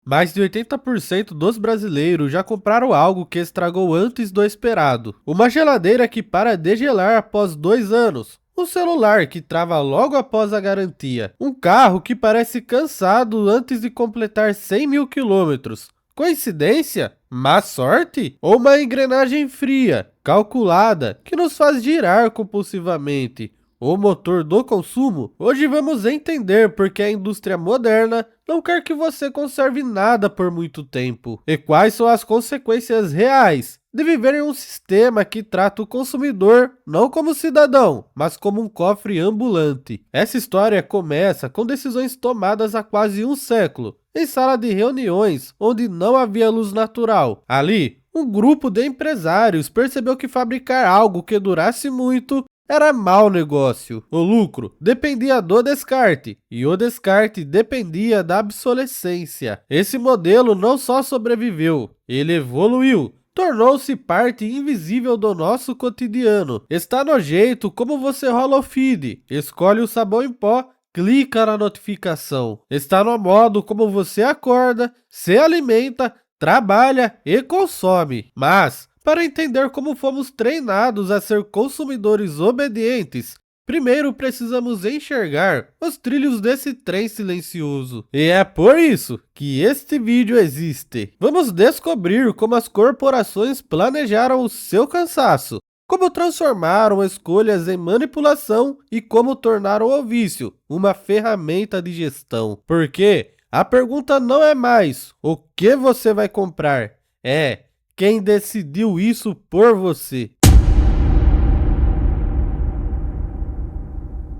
Mais de 80% dos brasileiros já compraram algo que estragou antes do esperado. Uma geladeira que para de gelar após 2 anos. Um celular que trava logo após a garantia. Um carro que parece cansado antes de completar 100 mil quilômetros. Coincidência? Má sorte? Ou uma engrenagem fria, calculada, que nos faz girar compulsivamente? O motor do consumo? Hoje vamos entender porque a indústria moderna não quer que você conserve nada por muito tempo. E quais são as consequências reais de viver em um sistema que trata o consumidor não como cidadão, mas como um cofre ambulante. Essa história começa com decisões tomadas há quase um século, em sala de reuniões onde não havia luz natural. Ali, um grupo de empresários percebeu que fabricar algo que durasse muito era mau negócio. O lucro dependia do descarte e o descarte dependia da obsolescência. Esse modelo não só sobreviveu, ele evoluiu. Tornou-se parte invisível do nosso cotidiano. Está no jeito como você rola o feed, escolhe o sabão em pó, clica na notificação. Está no modo como você acorda, se alimenta, trabalha e consome. Mas para entender como fomos treinados a ser consumidores obedientes, primeiro precisamos enxergar os trilhos desse trem silencioso. E é por isso que este vídeo existe. Vamos descobrir como as corporações planejaram o seu cansaço, como transformaram escolhas em manipulação e como tornaram o vício uma ferramenta de gestão. Porque a pergunta não é mais o que você vai comprar, é quem decidiu isso por você.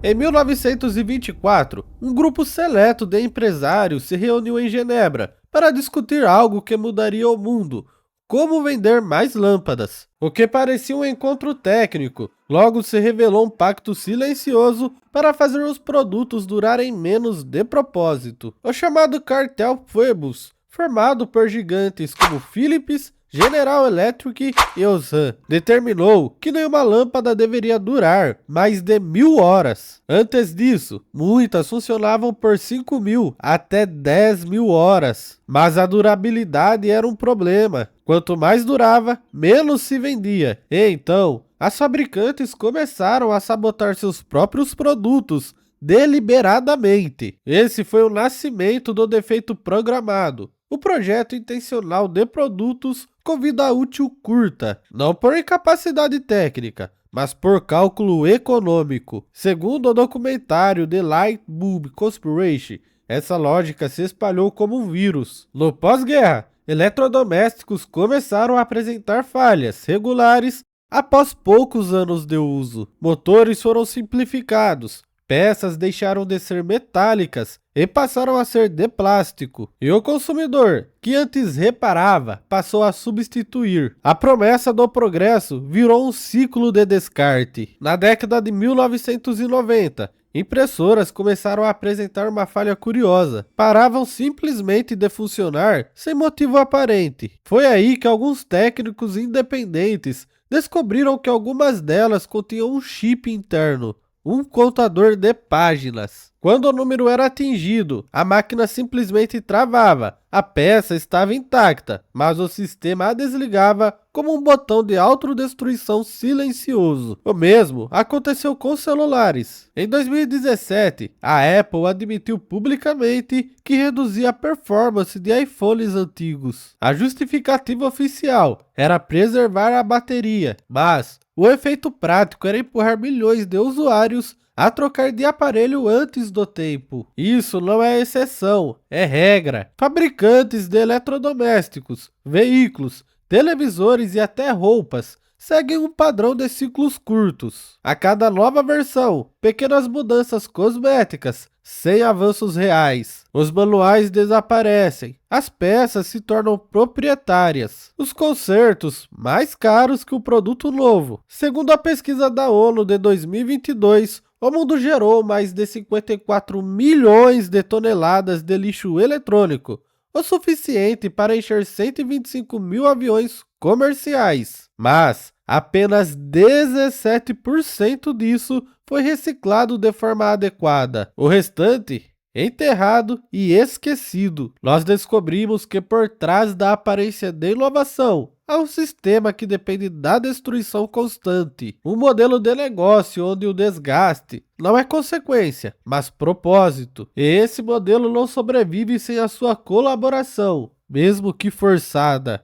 Em 1924, um grupo seleto de empresários se reuniu em Genebra para discutir algo que mudaria o mundo: como vender mais lâmpadas. O que parecia um encontro técnico, logo se revelou um pacto silencioso para fazer os produtos durarem menos de propósito. O chamado Cartel Phoebus, formado por gigantes como Philips, General Electric e Osram, determinou que nenhuma lâmpada deveria durar mais de 1000 horas. Antes disso, muitas funcionavam por 5.000 até 10.000 horas. Mas a durabilidade era um problema. Quanto mais durava, menos se vendia. E então, as fabricantes começaram a sabotar seus próprios produtos deliberadamente. Esse foi o nascimento do defeito programado, o projeto intencional de produtos com vida útil curta, não por incapacidade técnica, mas por cálculo econômico. Segundo o documentário The Light Bulb Conspiracy, essa lógica se espalhou como um vírus. No pós-guerra, eletrodomésticos começaram a apresentar falhas regulares após poucos anos de uso. Motores foram simplificados, peças deixaram de ser metálicas e passaram a ser de plástico. E o consumidor, que antes reparava, passou a substituir. A promessa do progresso virou um ciclo de descarte. Na década de 1990, impressoras começaram a apresentar uma falha curiosa. Paravam simplesmente de funcionar sem motivo aparente. Foi aí que alguns técnicos independentes descobriram que algumas delas continham um chip interno, um contador de páginas. Quando o número era atingido, a máquina simplesmente travava. A peça estava intacta, mas o sistema a desligava como um botão de autodestruição silencioso. O mesmo aconteceu com celulares. Em 2017, a Apple admitiu publicamente que reduzia a performance de iPhones antigos. A justificativa oficial era preservar a bateria, mas o efeito prático era empurrar milhões de usuários a trocar de aparelho antes do tempo. Isso não é exceção, é regra. Fabricantes de eletrodomésticos, veículos, televisores e até roupas seguem um padrão de ciclos curtos. A cada nova versão, pequenas mudanças cosméticas, sem avanços reais. Os manuais desaparecem, as peças se tornam proprietárias, os consertos mais caros que o produto novo. Segundo a pesquisa da ONU de 2022, o mundo gerou mais de 54 milhões de toneladas de lixo eletrônico, o suficiente para encher 125 mil aviões comerciais. Mas apenas 17% disso foi reciclado de forma adequada. O restante enterrado e esquecido. Nós descobrimos que por trás da aparência de inovação, há um sistema que depende da destruição constante. Um modelo de negócio onde o desgaste não é consequência, mas propósito. E esse modelo não sobrevive sem a sua colaboração, mesmo que forçada.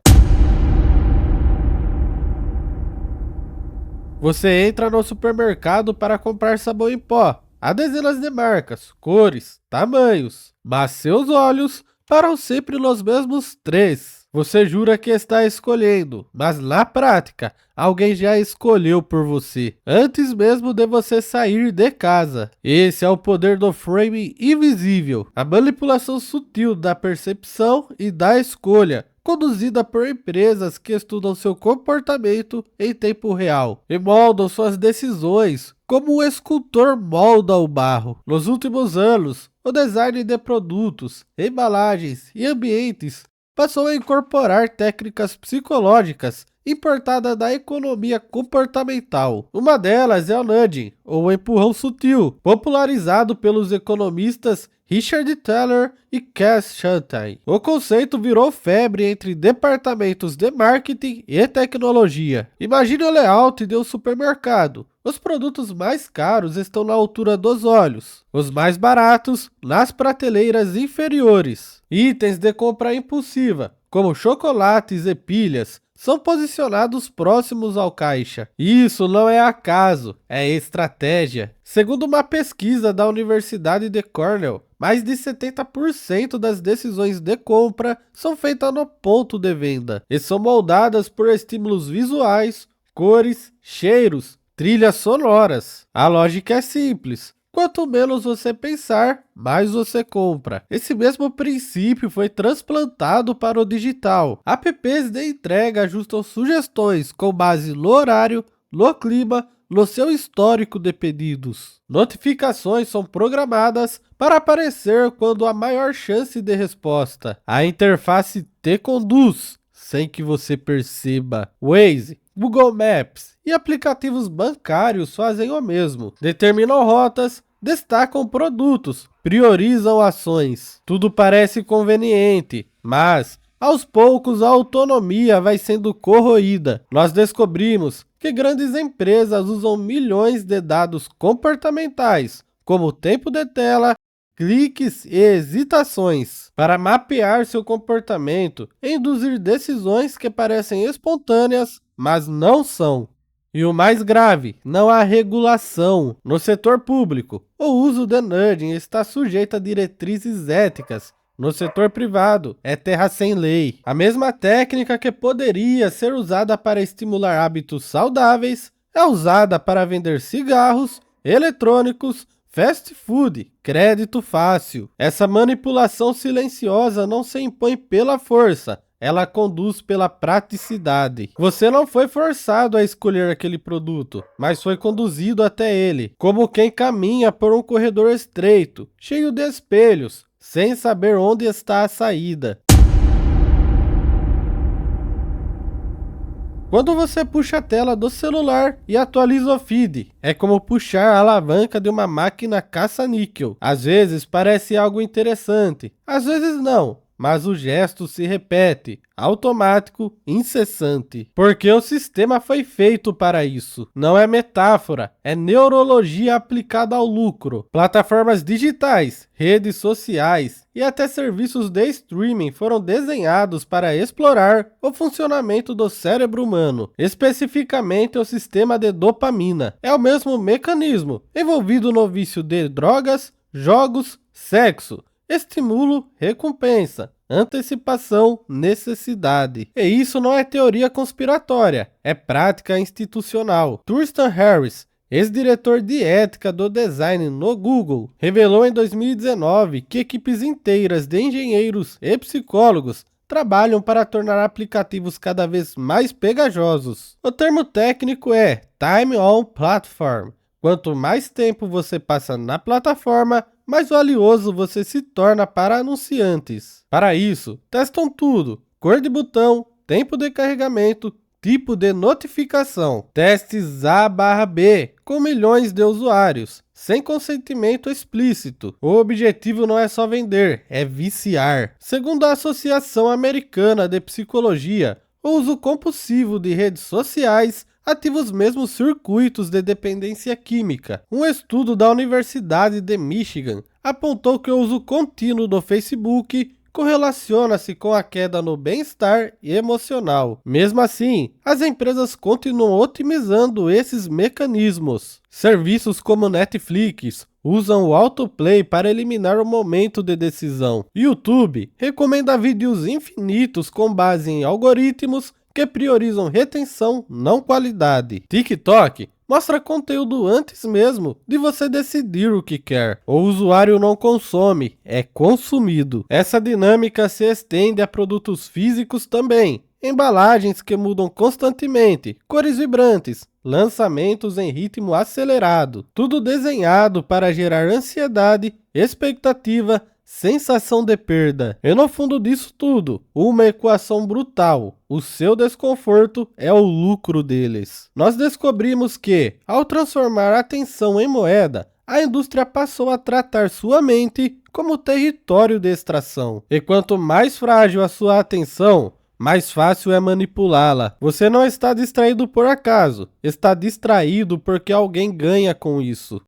Você entra no supermercado para comprar sabão em pó. Há dezenas de marcas, cores, tamanhos, mas seus olhos param sempre nos mesmos três. Você jura que está escolhendo, mas na prática, alguém já escolheu por você, antes mesmo de você sair de casa. Esse é o poder do framing invisível, a manipulação sutil da percepção e da escolha, conduzida por empresas que estudam seu comportamento em tempo real e moldam suas decisões como um escultor molda o barro. Nos últimos anos, o design de produtos, embalagens e ambientes passou a incorporar técnicas psicológicas importadas da economia comportamental. Uma delas é o nudging, ou o empurrão sutil, popularizado pelos economistas Richard Thaler e Cass Sunstein. O conceito virou febre entre departamentos de marketing e tecnologia. Imagine o layout de um supermercado. Os produtos mais caros estão na altura dos olhos, os mais baratos nas prateleiras inferiores. Itens de compra impulsiva, como chocolates e pilhas, são posicionados próximos ao caixa. Isso não é acaso, é estratégia. Segundo uma pesquisa da Universidade de Cornell, mais de 70% das decisões de compra são feitas no ponto de venda e são moldadas por estímulos visuais, cores, cheiros, trilhas sonoras. A lógica é simples. Quanto menos você pensar, mais você compra. Esse mesmo princípio foi transplantado para o digital. Apps de entrega ajustam sugestões com base no horário, no clima, no seu histórico de pedidos. Notificações são programadas para aparecer quando há maior chance de resposta. A interface te conduz, sem que você perceba. Waze, Google Maps e aplicativos bancários fazem o mesmo. Determinam rotas, destacam produtos, priorizam ações. Tudo parece conveniente, mas aos poucos a autonomia vai sendo corroída. Nós descobrimos que grandes empresas usam milhões de dados comportamentais, como tempo de tela, cliques e hesitações, para mapear seu comportamento e induzir decisões que parecem espontâneas, mas não são. E o mais grave, não há regulação. No setor público, o uso de nudging está sujeito a diretrizes éticas. No setor privado, é terra sem lei. A mesma técnica que poderia ser usada para estimular hábitos saudáveis é usada para vender cigarros, eletrônicos, fast food, crédito fácil. Essa manipulação silenciosa não se impõe pela força, ela conduz pela praticidade. Você não foi forçado a escolher aquele produto, mas foi conduzido até ele, como quem caminha por um corredor estreito, cheio de espelhos, sem saber onde está a saída. Quando você puxa a tela do celular e atualiza o feed, é como puxar a alavanca de uma máquina caça-níquel. Às vezes parece algo interessante, às vezes não. Mas o gesto se repete, automático, incessante, porque o sistema foi feito para isso. Não é metáfora, é neurologia aplicada ao lucro. Plataformas digitais, redes sociais e até serviços de streaming foram desenhados para explorar o funcionamento do cérebro humano, especificamente o sistema de dopamina. É o mesmo mecanismo envolvido no vício de drogas, jogos, sexo. Estímulo, recompensa, antecipação, necessidade. E isso não é teoria conspiratória, é prática institucional. Thurston Harris, ex-diretor de ética do design no Google, revelou em 2019 que equipes inteiras de engenheiros e psicólogos trabalham para tornar aplicativos cada vez mais pegajosos. O termo técnico é Time on Platform. Quanto mais tempo você passa na plataforma, mais valioso você se torna para anunciantes. Para isso, testam tudo: cor de botão, tempo de carregamento, tipo de notificação. Testes A/B com milhões de usuários, sem consentimento explícito. O objetivo não é só vender, é viciar. Segundo a Associação Americana de Psicologia, o uso compulsivo de redes sociais ativa os mesmos circuitos de dependência química. Um estudo da Universidade de Michigan apontou que o uso contínuo do Facebook correlaciona-se com a queda no bem-estar emocional. Mesmo assim, as empresas continuam otimizando esses mecanismos. Serviços como Netflix usam o autoplay para eliminar o momento de decisão. YouTube recomenda vídeos infinitos com base em algoritmos que priorizam retenção, não qualidade. TikTok mostra conteúdo antes mesmo de você decidir o que quer. O usuário não consome, é consumido. Essa dinâmica se estende a produtos físicos também. Embalagens que mudam constantemente, cores vibrantes, lançamentos em ritmo acelerado. Tudo desenhado para gerar ansiedade, expectativa, sensação de perda. E no fundo disso tudo, uma equação brutal. O seu desconforto é o lucro deles. Nós descobrimos que, ao transformar a atenção em moeda, a indústria passou a tratar sua mente como território de extração. E quanto mais frágil a sua atenção, mais fácil é manipulá-la. Você não está distraído por acaso, está distraído porque alguém ganha com isso.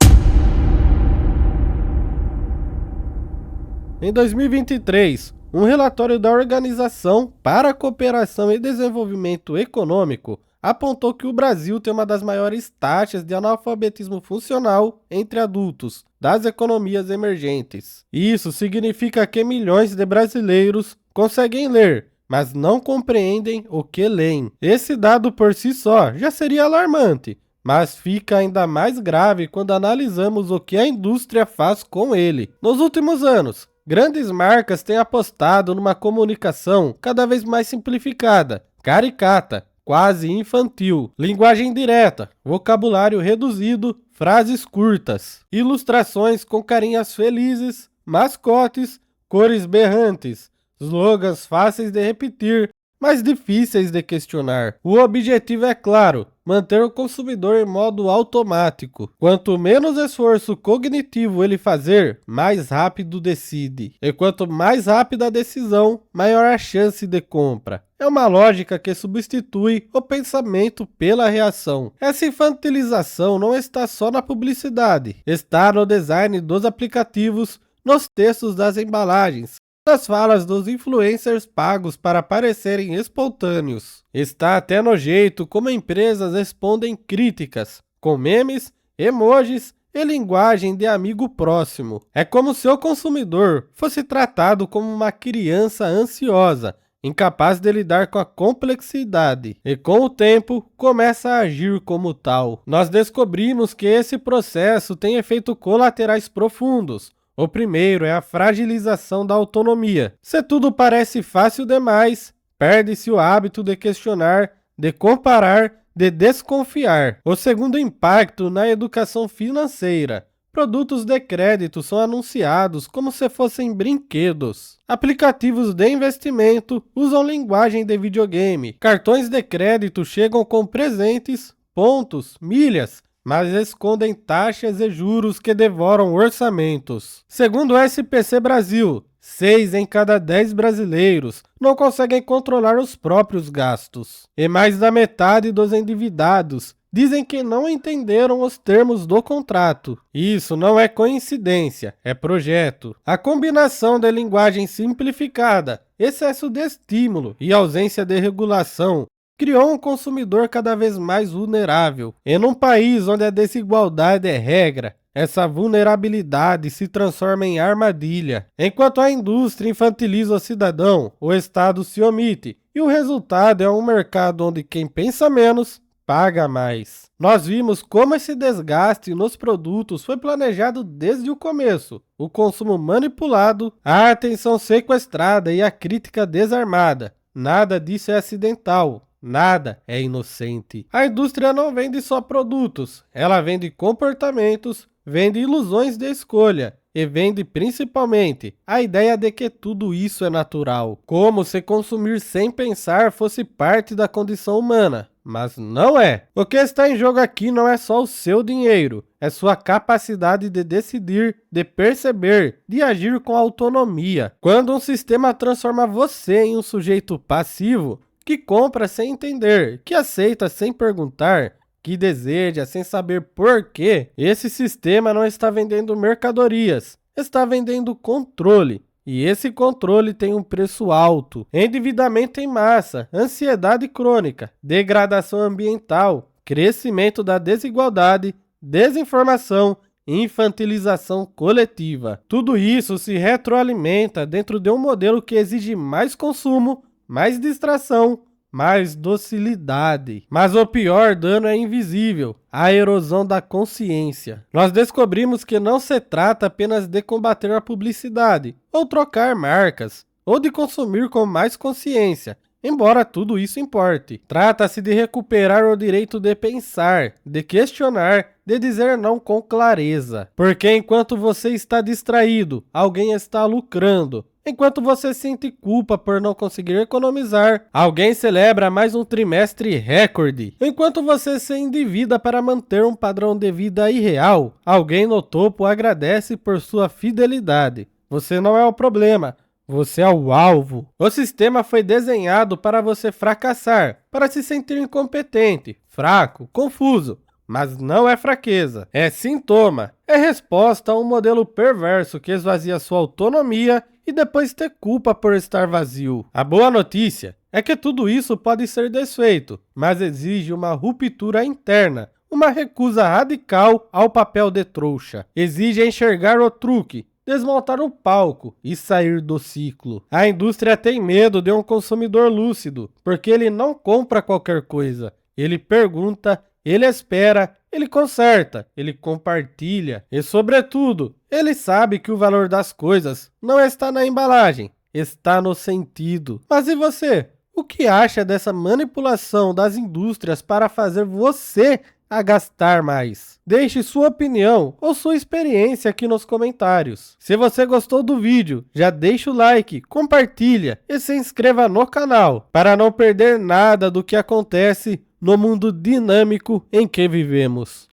Em 2023, um relatório da Organização para a Cooperação e Desenvolvimento Econômico apontou que o Brasil tem uma das maiores taxas de analfabetismo funcional entre adultos das economias emergentes. Isso significa que milhões de brasileiros conseguem ler, mas não compreendem o que leem. Esse dado por si só já seria alarmante, mas fica ainda mais grave quando analisamos o que a indústria faz com ele. Nos últimos anos, grandes marcas têm apostado numa comunicação cada vez mais simplificada, caricata, quase infantil, linguagem direta, vocabulário reduzido, frases curtas, ilustrações com carinhas felizes, mascotes, cores berrantes, slogans fáceis de repetir, mas difíceis de questionar. O objetivo é claro: manter o consumidor em modo automático. Quanto menos esforço cognitivo ele fazer, mais rápido decide. E quanto mais rápida a decisão, maior a chance de compra. É uma lógica que substitui o pensamento pela reação. Essa infantilização não está só na publicidade, está no design dos aplicativos, nos textos das embalagens, nas falas dos influencers pagos para parecerem espontâneos. Está até no jeito como empresas respondem críticas, com memes, emojis e linguagem de amigo próximo. É como se o consumidor fosse tratado como uma criança ansiosa, incapaz de lidar com a complexidade, e com o tempo começa a agir como tal. Nós descobrimos que esse processo tem efeitos colaterais profundos. O primeiro é a fragilização da autonomia. Se tudo parece fácil demais, perde-se o hábito de questionar, de comparar, de desconfiar. O segundo impacto na educação financeira. Produtos de crédito são anunciados como se fossem brinquedos. Aplicativos de investimento usam linguagem de videogame. Cartões de crédito chegam com presentes, pontos, milhas, mas escondem taxas e juros que devoram orçamentos. Segundo o SPC Brasil, 6 em cada 10 brasileiros não conseguem controlar os próprios gastos. E mais da metade dos endividados dizem que não entenderam os termos do contrato. Isso não é coincidência, é projeto. A combinação da linguagem simplificada, excesso de estímulo e ausência de regulação criou um consumidor cada vez mais vulnerável. E num país onde a desigualdade é regra, essa vulnerabilidade se transforma em armadilha. Enquanto a indústria infantiliza o cidadão, o Estado se omite, e o resultado é um mercado onde quem pensa menos paga mais. Nós vimos como esse desgaste nos produtos foi planejado desde o começo. O consumo manipulado, a atenção sequestrada e a crítica desarmada. Nada disso é acidental. Nada é inocente. A indústria não vende só produtos, ela vende comportamentos, vende ilusões de escolha e vende principalmente a ideia de que tudo isso é natural, como se consumir sem pensar fosse parte da condição humana. mas não é. O que está em jogo aqui não é só o seu dinheiro, é sua capacidade de decidir, de perceber, de agir com autonomia. Quando um sistema transforma você em um sujeito passivo, que compra sem entender, que aceita sem perguntar, que deseja sem saber por quê, esse sistema não está vendendo mercadorias, está vendendo controle. E esse controle tem um preço alto: endividamento em massa, ansiedade crônica, degradação ambiental, crescimento da desigualdade, desinformação, infantilização coletiva. Tudo isso se retroalimenta dentro de um modelo que exige mais consumo, mais distração, mais docilidade. Mas o pior dano é invisível: a erosão da consciência. Nós descobrimos que não se trata apenas de combater a publicidade, ou trocar marcas, ou de consumir com mais consciência, embora tudo isso importe. Trata-se de recuperar o direito de pensar, de questionar, de dizer não com clareza. Porque enquanto você está distraído, alguém está lucrando. Enquanto você sente culpa por não conseguir economizar, alguém celebra mais um trimestre recorde. Enquanto você se endivida para manter um padrão de vida irreal, alguém no topo agradece por sua fidelidade. Você não é o problema, você é o alvo. O sistema foi desenhado para você fracassar, para se sentir incompetente, fraco, confuso. Mas não é fraqueza, é sintoma, é resposta a um modelo perverso que esvazia sua autonomia e depois ter culpa por estar vazio. A boa notícia é que tudo isso pode ser desfeito, mas exige uma ruptura interna, uma recusa radical ao papel de trouxa. Exige enxergar o truque, desmontar o palco e sair do ciclo. A indústria tem medo de um consumidor lúcido, porque ele não compra qualquer coisa. Ele pergunta, ele espera, ele conserta, ele compartilha e, sobretudo, ele sabe que o valor das coisas não está na embalagem, está no sentido. Mas e você? O que acha dessa manipulação das indústrias para fazer você a gastar mais? Deixe sua opinião ou sua experiência aqui nos comentários. Se você gostou do vídeo, já deixa o like, compartilha e se inscreva no canal para não perder nada do que acontece no mundo dinâmico em que vivemos.